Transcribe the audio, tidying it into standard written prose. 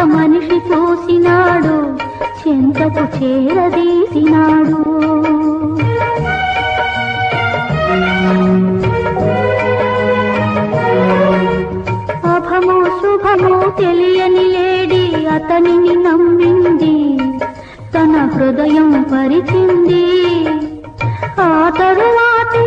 మనిషి చూసినాడు, చెంతకు చేరదీసినాడు. అభము శుభము తెలియని లేడి అతనిని నమ్మింది, తన హృదయం పరిచింది. ఆ తరువాతి